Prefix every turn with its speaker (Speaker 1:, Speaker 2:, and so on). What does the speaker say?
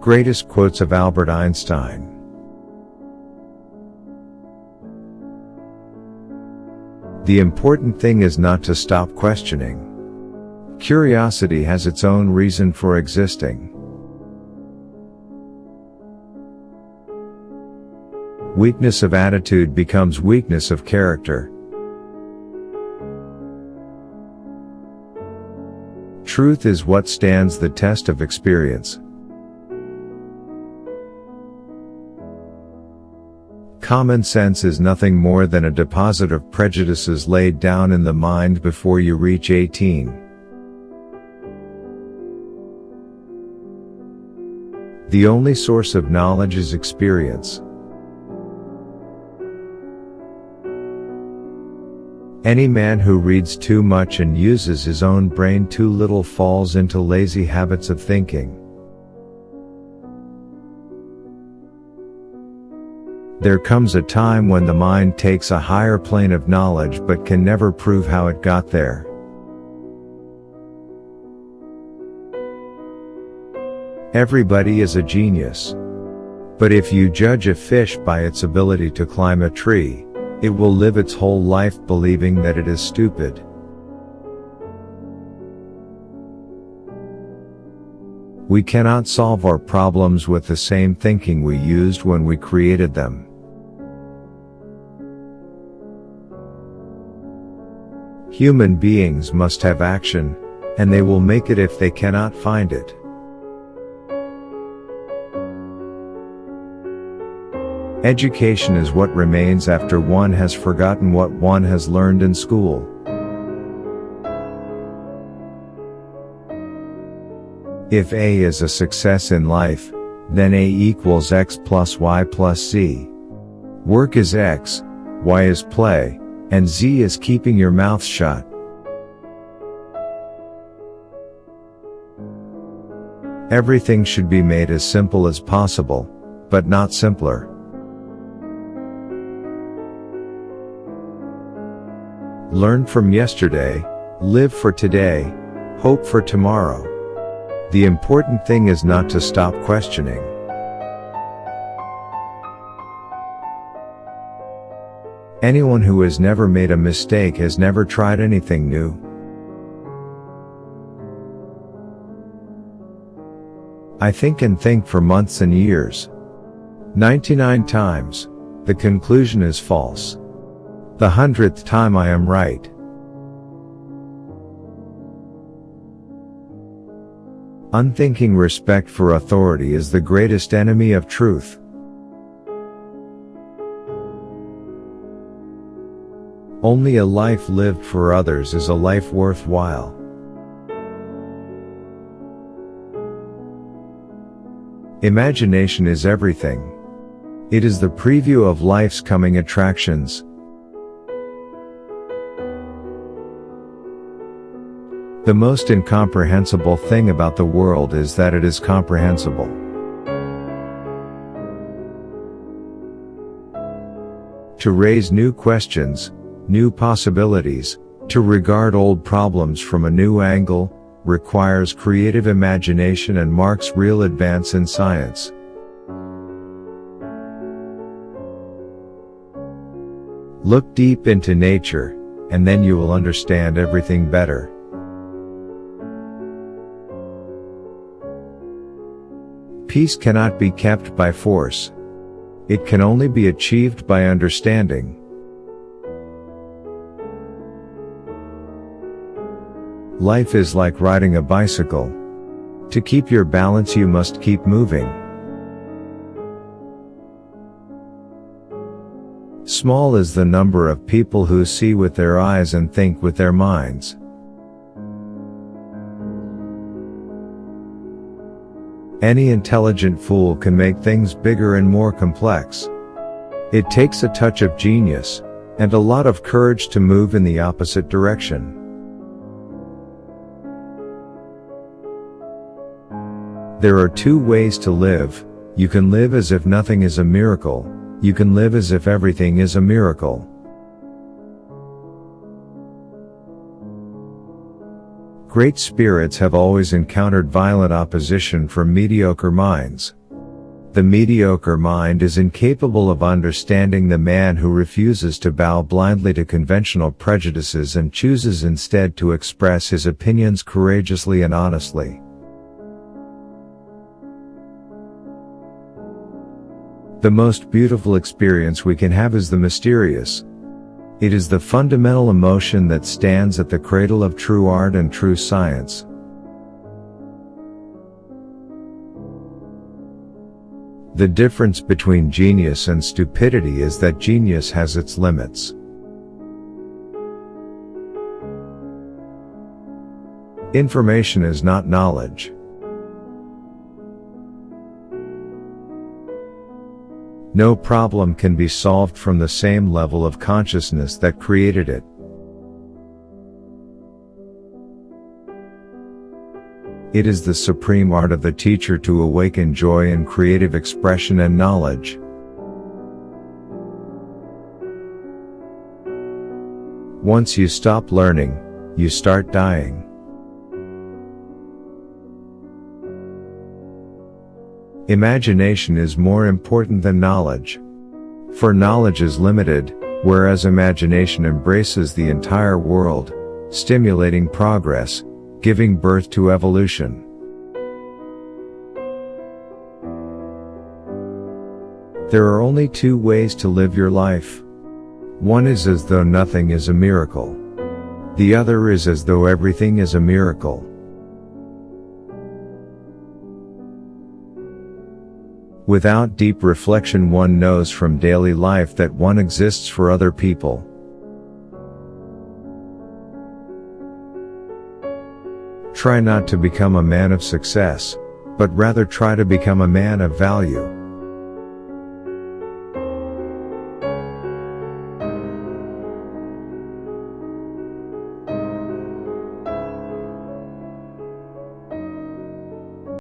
Speaker 1: Greatest quotes of Albert Einstein. The important thing is not to stop questioning. Curiosity has its own reason for existing. Weakness of attitude becomes weakness of character. Truth is what stands the test of experience. Common sense is nothing more than a deposit of prejudices laid down in the mind before you reach 18. The only source of knowledge is experience. Any man who reads too much and uses his own brain too little falls into lazy habits of thinking. There comes a time when the mind takes a higher plane of knowledge but can never prove how it got there. Everybody is a genius. But if you judge a fish by its ability to climb a tree, it will live its whole life believing that it is stupid. We cannot solve our problems with the same thinking we used when we created them. Human beings must have action, and they will make it if they cannot find it. Education is what remains after one has forgotten what one has learned in school. If A is a success in life, then A equals X plus Y plus Z. Work is X, Y is play, and Z is keeping your mouth shut. Everything should be made as simple as possible, but not simpler. Learn from yesterday, live for today, hope for tomorrow. The important thing is not to stop questioning. Anyone who has never made a mistake has never tried anything new. I think and think for months and years. 99 times, the conclusion is false. The 100th time I am right. Unthinking respect for authority is the greatest enemy of truth. Only a life lived for others is a life worthwhile. Imagination is everything. It is the preview of life's coming attractions. The most incomprehensible thing about the world is that it is comprehensible. To raise new questions, new possibilities, to regard old problems from a new angle, requires creative imagination and marks real advance in science. Look deep into nature, and then you will understand everything better. Peace cannot be kept by force. It can only be achieved by understanding. Life is like riding a bicycle. To keep your balance you must keep moving. Small is the number of people who see with their eyes and think with their minds. Any intelligent fool can make things bigger and more complex. It takes a touch of genius, and a lot of courage to move in the opposite direction. There are two ways to live. You can live as if nothing is a miracle. You can live as if everything is a miracle. Great spirits have always encountered violent opposition from mediocre minds. The mediocre mind is incapable of understanding the man who refuses to bow blindly to conventional prejudices and chooses instead to express his opinions courageously and honestly. The most beautiful experience we can have is the mysterious. It is the fundamental emotion that stands at the cradle of true art and true science. The difference between genius and stupidity is that genius has its limits. Information is not knowledge. No problem can be solved from the same level of consciousness that created it. It is the supreme art of the teacher to awaken joy in creative expression and knowledge. Once you stop learning, you start dying. Imagination is more important than knowledge. For knowledge is limited, whereas imagination embraces the entire world, stimulating progress, giving birth to evolution. There are only two ways to live your life. One is as though nothing is a miracle. The other is as though everything is a miracle. Without deep reflection, one knows from daily life that one exists for other people. Try not to become a man of success, but rather try to become a man of value.